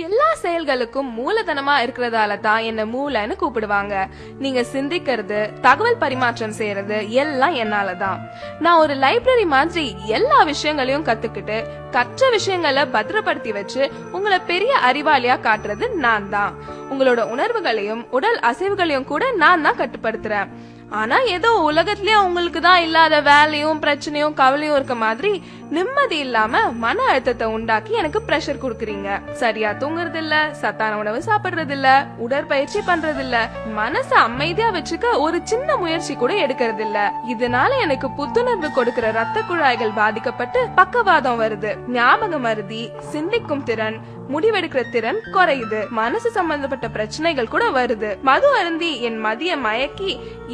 எல்லா செயல்களுக்கும் மூலதனமா இருக்கிறதால தான் என்ன மூளைன்னு கூப்பிடுவாங்க. நீங்க சிந்திக்கிறது, தகவல் பரிமாற்றம் செய்யறது எல்லாம் என்னாலதான். நான் ஒரு லைப்ரரி மாதிரி எல்லா விஷயங்களையும் கத்துக்கிட்டு கற்ற விஷயங்களை பத்திரப்படுத்தி வச்சு உங்களை பெரிய அறிவாளியா காட்டுறது நான் தான். உங்களோட உணர்வுகளையும் உடல் அசைவுகளையும் கூட நான் தான் கட்டுப்படுத்துறேன். ஆனா ஏதோ உலகத்திலேயே உங்களுக்கு தான் இல்லாத வேலையும் பிரச்சனையும் கவலையும் இருக்க மாதிரி நிம்மதி இல்லாம மன அழுத்தத்தை உண்டாக்கி எனக்கு பிரஷர் குடுக்கறீங்க. சரியா தூங்குறது இல்ல, சத்தான உணவு சாப்பிடுறது இல்ல, உடற்பயிற்சி பண்றது இல்ல, மனச அமைதியா வச்சுக்க ஒரு சின்ன முயற்சி கூட எடுக்கிறது இல்ல. இதனால எனக்கு புத்துணர்வு கொடுக்கிற ரத்த குழாய்கள் பாதிக்கப்பட்டு பக்கவாதம் வருது, ஞாபக மருதி, சிந்திக்கும் திறன், முடிவெடுக்கிற திறன் குறையுது, மனசு சம்பந்தப்பட்ட பிரச்சனைகள் கூட வருது. மது அருந்தி என் மதிய மயக்கி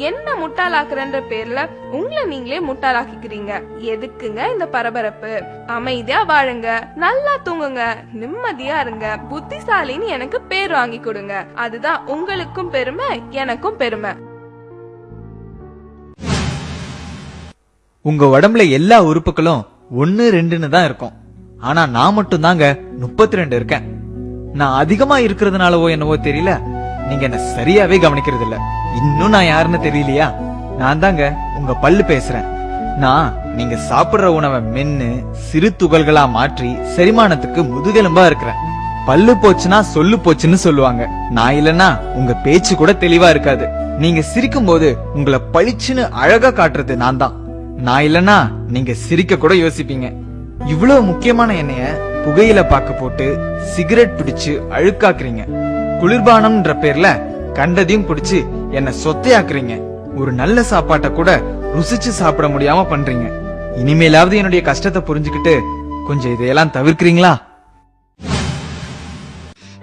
என்ன முட்டாளாக்குறன்ற பேர்ல உங்களை நீங்களே முட்டாளாக்கிக்கிறீங்க. எதுக்குங்க இந்த பரபரப்பு? அமைதியா வாழுங்க, நல்லா தூங்குங்க, நிம்மதியா இருங்க, புத்திசாலின்னு எனக்கு பேர் வாங்கி கொடுங்க. அதுதான் உங்களுக்கும் பெருமை, எனக்கும் பெருமை. உங்க உடம்புல எல்லா உறுப்புகளும் 1 2ன்னு தான் இருக்கும். ஆனா நான் மட்டும் தாங்க 32 இருக்கேன். நான் அதிகமா இருக்கிறதுனாலவோ என்னவோ தெரியல, நீங்க என்ன சரியாவே கவனிக்கிறது இல்ல. இன்னும் நான் யாருன்னு தெரியலையா? நான் தாங்க உங்க பல்லு பேசுறேன். நான் நீங்க சாப்பிடுற உணவை மென்னு சிறு துகள்களா மாற்றி செரிமானத்துக்கு முதுகெலும்பா இருக்கிறேன். பல்லு போச்சுன்னா சொல்லு போச்சுன்னு சொல்லுவாங்க. நான் இல்லன்னா உங்க பேச்சு கூட தெளிவா இருக்காது. நீங்க சிரிக்கும் போது உங்களை பளிச்சுன்னு அழகா காட்டுறது நான் தான். நான் இல்லன்னா நீங்க சிரிக்க கூட யோசிப்பீங்க. இவ்வளவு முக்கியமான எண்ணெய புகையில பாக்க போட்டு சிகரெட் பிடிச்சு அழுக்காக்குறீங்க. குளிர்பானம்ன்ற பேர்ல கண்டதையும் பிடிச்சு என்ன சொத்தையாக்குறீங்க. ஒரு நல்ல சாப்பாட்டை கூட ருசிச்சு சாப்பிட முடியாம பண்றீங்க. இனிமேலாவது என்னுடைய கஷ்டத்தை புரிஞ்சுக்கிட்டு கொஞ்சம் இதையெல்லாம் தவிர்க்கிறீங்களா?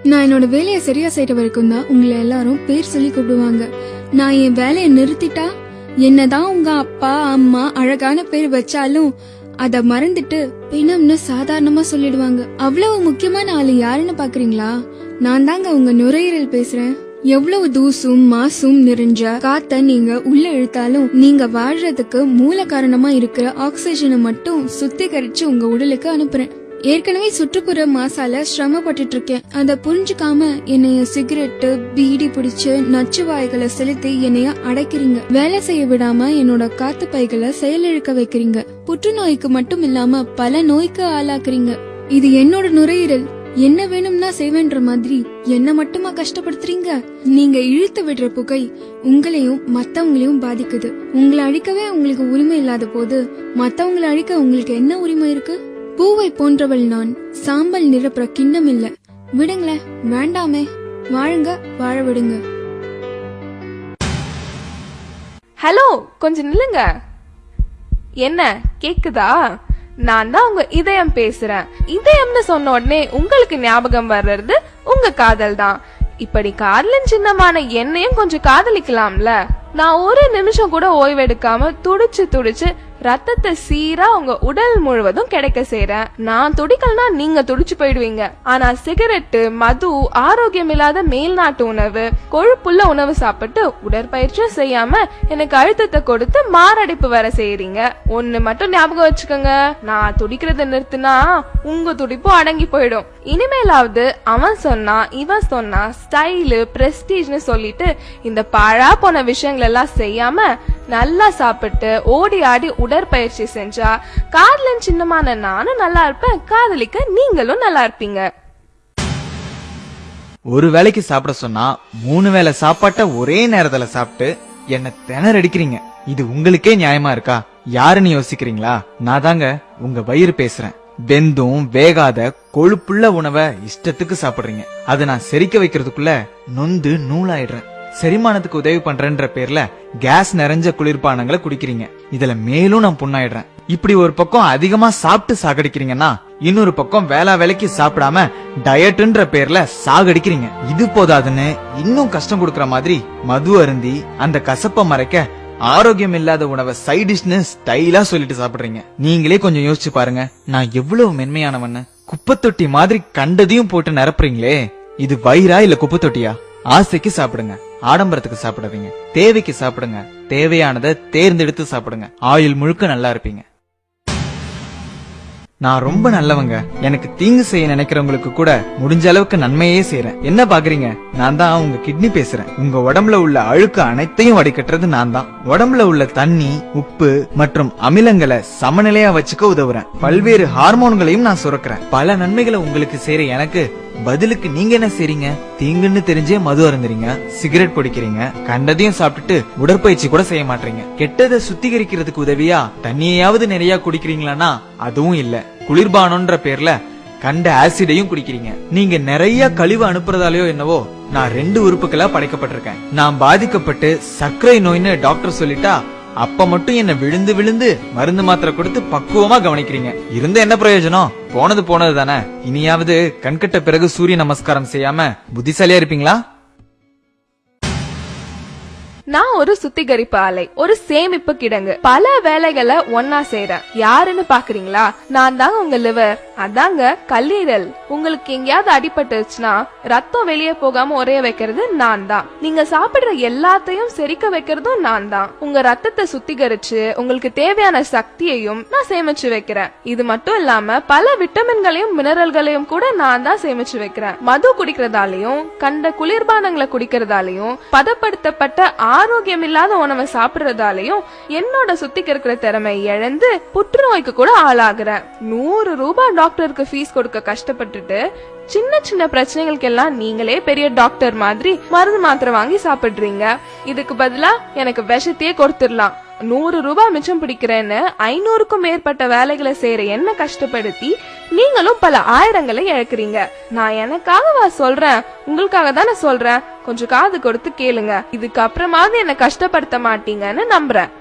நான் என்னோட வேலையை சரியா செய்யற வரைக்கும் தான் உங்களை எல்லாரும் பேர் சொல்லி கூப்பிடுவாங்க. நான் என் வேலையை நிறுத்திட்டா என்னதான் உங்க அப்பா அம்மா அழகான பேர் வச்சாலும் அத மறந்துட்டு பிணம்னு சாதாரணமா சொல்லிடுவாங்க. அவ்வளவு முக்கியமான ஆளு யாருன்னு பாக்குறீங்களா? நான் தாங்க உங்க நுரையீரல் பேசுறேன். எவ்வளவு தூசும் மாசும் நிறைஞ்ச காத்த நீங்க உள்ள இழுத்தாலும் நீங்க வாழ்றதுக்கு மூல காரணமா இருக்கிற ஆக்சிஜனை மட்டும் சுத்திகரிச்சு உங்க உடலுக்கு அனுப்புறேன். ஏற்கனவே சுற்றுப்புற மாசால சிரமப்பட்டு இருக்கேன். அத புரிஞ்சுக்காம என்னைய சிகரெட்டு பீடி பிடிச்சு நச்சு வாய்களை செலுத்தி என்னைய அடைக்கிறீங்க. வேலை செய்ய விடாம என்னோட காத்து பைகளை செயலிழக்க வைக்கிறீங்க. புற்றுநோய்க்கு மட்டும் இல்லாம பல நோய்க்கு ஆளாக்குறீங்க. இது என்னோட நுரையீரல், என்ன வேணும்னா செய்வேன்ற மாதிரி என்ன மட்டுமா கஷ்டப்படுத்துறீங்க? நீங்க இழுத்து விடுற புகை உங்களையும் மத்தவங்களையும் பாதிக்குது. உங்களை அழிக்கவே உங்களுக்கு உரிமை இல்லாத போது மத்தவங்களை அழிக்க உங்களுக்கு என்ன உரிமை இருக்கு? பூவை போன்றவள் நான், சாம்பல் நிரப்புற கிண்ணம் இல்ல. விடுங்களேன், வேண்டாமே, வாழுங்க, வாழ விடுங்க. ஹலோ, கொஞ்சம் நில்லுங்க. என்ன கேக்குதா? நான் தான் உங்க இதயம் பேசுறேன். இதயம்னு சொன்ன உடனே உங்களுக்கு ஞாபகம் வர்றது உங்க காதல் தான். இப்படி காதலின் சின்னமான என்னையும் கொஞ்சம் காதலிக்கலாம்ல. நான் ஒரு நிமிஷம் கூட ஓய்வெடுக்காம துடிச்சு துடிச்சு ரத்தத்தை சீரா உங்க உடல் முழுவதும் கிடைக்க செய்றேன். நான் துடிக்கலனா நீங்க துடிச்சு போயிடுவீங்க. ஆனா சிகரெட்டு, மது, ஆரோக்கியம் இல்லாத மேல்நாட்டு உணவு, கொழுப்புள்ள உணவு சாப்பிட்டு உடற்பயிற்சியும் செய்யாம எனக்கு அழுத்தத்தை கொடுத்து மாரடைப்பு வர செய்யறீங்க. ஒண்ணு மட்டும் ஞாபகம் வச்சுக்கோங்க, நான் துடிக்கிறத நிறுத்தினா உங்க துடிப்பும் அடங்கி போயிடும். இனிமேலாவது அவன் சொன்னா இவன் சொன்னா ஸ்டைலு பிரஸ்டீஜ்னு சொல்லிட்டு இந்த பாழா போன விஷயங்கள் எல்லாம் செய்யாம நல்லா சாப்பிட்டு ஓடி ஆடி உடற்பயிற்சி செஞ்சா காதலின் சின்னமான நானும் நல்லா இருப்பேன், காதலிக்க நீங்களும் நல்லா இருப்பீங்க. ஒரு வேளைக்கு சாப்பிட சொன்னா 3 வேளை சாப்பாட்ட ஒரே நேரத்துல சாப்பிட்டு என்ன திணறடிக்கிறீங்க. இது உங்களுக்கே நியாயமா இருக்கா? யாருன்னு யோசிக்கிறீங்களா? நான் தாங்க உங்க வயிறு பேசுறேன். வெந்தும் வேகாத கொழுப்புள்ள உணவை இஷ்டத்துக்கு சாப்பிடுறீங்க. அதை நான் செரிக்க வைக்கிறதுக்குள்ள நொந்து நூலாயிடுறேன். செரிமானத்துக்கு உதவி பண்றேன்ற பேர்ல கேஸ் நிறைஞ்ச குளிர்பானங்களை குடிக்கிறீங்க. இதுல மேலும் நான் புண்ணாயிடுறேன். இப்படி ஒரு பக்கம் அதிகமா சாப்பிட்டு சாகடிக்கிறீங்கன்னா இன்னொரு பக்கம் வேலைக்கு சாப்பிடாம டயட்ன்ற பேர்ல சாகடிக்கிறீங்க. இது போதாதுன்னு இன்னும் கஷ்டம் கொடுக்கற மாதிரி மது அருந்தி அந்த கசப்ப மறைக்க ஆரோக்கியம் இல்லாத உணவை சைட் டிஷ்னு ஸ்டைலா சொல்லிட்டு சாப்பிடுறீங்க. நீங்களே கொஞ்சம் யோசிச்சு பாருங்க, நான் எவ்வளவு மென்மையானவன்னு. குப்பத்தொட்டி மாதிரி கண்டதையும் போட்டு நிரப்புறீங்களே, இது வயிறா இல்ல குப்பத்தொட்டியா? ஆசைக்கு சாப்பிடுங்க, ஆடம்பரத்துக்கு சாப்பிடாதீங்க. தேவைக்கு சாப்பிடுங்க, தேவையானதை தேர்ந்தெடுத்து சாப்பிடுங்க. ஆயுள் முழுக்க நல்லா இருப்பீங்க. நான் ரொம்ப நல்லவங்க. எனக்கு தீங்கு செய்ய நினைக்கிறவங்களுக்கு கூட முடிஞ்ச அளவுக்கு நன்மையே செய்யறேன். என்ன பாக்குறீங்க? நான் தான் உங்க கிட்னி பேசுறேன். உங்க உடம்புல உள்ள அழுக்கு அனைத்தையும் வடிகட்டுறது நான் தான். உடம்புல உள்ள தண்ணி, உப்பு மற்றும் அமிலங்களை சமநிலையா வச்சுக்க உதவுறேன். பல்வேறு ஹார்மோன்களையும் நான் சுரக்கிறேன். பல நன்மைகளை உங்களுக்கு செய்யற எனக்கு பதிலுக்கு நீங்க என்ன செய்றீங்க? தீங்குன்னு தெரிஞ்சே மது அருந்துறீங்க, சிகரெட் பிடிக்கிறீங்க, கண்டதையும் சாப்பிட்டுட்டு உடற்பயிற்சி கூட செய்ய மாட்டீங்க. கெட்டதை சுத்திகரிக்கிறதுக்கு உதவியா தண்ணியாவது நிறைய குடிக்கிறீங்களான்னா அதுவும் இல்ல. குளிர்பானம்ன்ற பேர்ல கண்ட ஆசிடையும் குடிக்கிறீங்க. நீங்க நிறைய கழிவு அனுப்புறதாலயோ என்னவோ நான் 2 உறுப்புகளா படைக்கப்பட்டிருக்கேன். நான் பாதிக்கப்பட்டு சர்க்கரை நோய்னு டாக்டர் சொல்லிட்டா அப்ப மட்டும் என்ன விழுந்து விழுந்து மருந்து மாத்திரை கொடுத்து பக்குவமா கவனிக்கிறீங்க. இருந்த என்ன பிரயோஜனம்? போனது போனது தானே. இனியாவது கண்கட்ட பிறகு சூரிய நமஸ்காரம் செய்யாம புத்திசாலியா இருப்பீங்களா? நான் ஒரு சுத்திகரிப்பு ஆலை, ஒரு சேமிப்பு கிடங்கு. பல வேலைகளை ஒன்னா செய்றேன். யாருன்னு பாக்குறீங்களா? நான் தாங்க உங்க லிவர், அதாங்க கல்லீரல். உங்களுக்கு எங்கேயாவது அடிபட்டுச்சுன்னா ரத்தம் வெளியே போகாம உரைய வைக்கிறது நான் தான். நீங்க சாப்பிடுற எல்லாத்தையும் செரிக்க வைக்கிறதும் நான் தான். உங்க ரத்தத்தை சுத்திகரிச்சு உங்களுக்கு தேவையான சக்தியையும் நான் சேமிச்சு வைக்கிறேன். இது மட்டும் இல்லாம பல விட்டமின்களையும் மினரல்களையும் கூட நான் தான் சேமிச்சு வைக்கிறேன். மது குடிக்கிறதாலையும் கண்ட குளிர்பானங்களை குடிக்கிறதாலையும் பதப்படுத்தப்பட்ட ஆரோக்கியம் இல்லாத உணவை சாப்பிடுறதாலையும் என்னோட சுத்திகரிக்கிற திறமை இழந்து புற்றுநோய்க்கு கூட ஆளாகிறேன். 100 ரூபாய் டாக்டருக்கு ஃபீஸ் கொடுக்க கஷ்டப்பட்டுட்டு சின்ன சின்ன பிரச்சனைகளுக்கு எல்லாம் நீங்களே பெரிய டாக்டர் மாதிரி மருந்து மாத்திரை வாங்கி சாப்பிடுறீங்க. இதுக்கு பதிலா எனக்கு விஷத்தையே கொடுத்துடலாம். 100 ரூபாய் மிச்சம் பிடிக்கிறேன்னு 500க்கும் மேற்பட்ட வேலைகளை செய்யற என்ன கஷ்டப்படுத்தி நீங்களும் பல ஆயிரங்களை இழக்கிறீங்க. நான் எனக்காகவா சொல்றேன்? உங்களுக்காக தானே சொல்றேன். கொஞ்சம் காது கொடுத்து கேளுங்க. இதுக்கு அப்புறமாவது என்ன கஷ்டப்படுத்த மாட்டீங்கன்னு நம்புறேன்.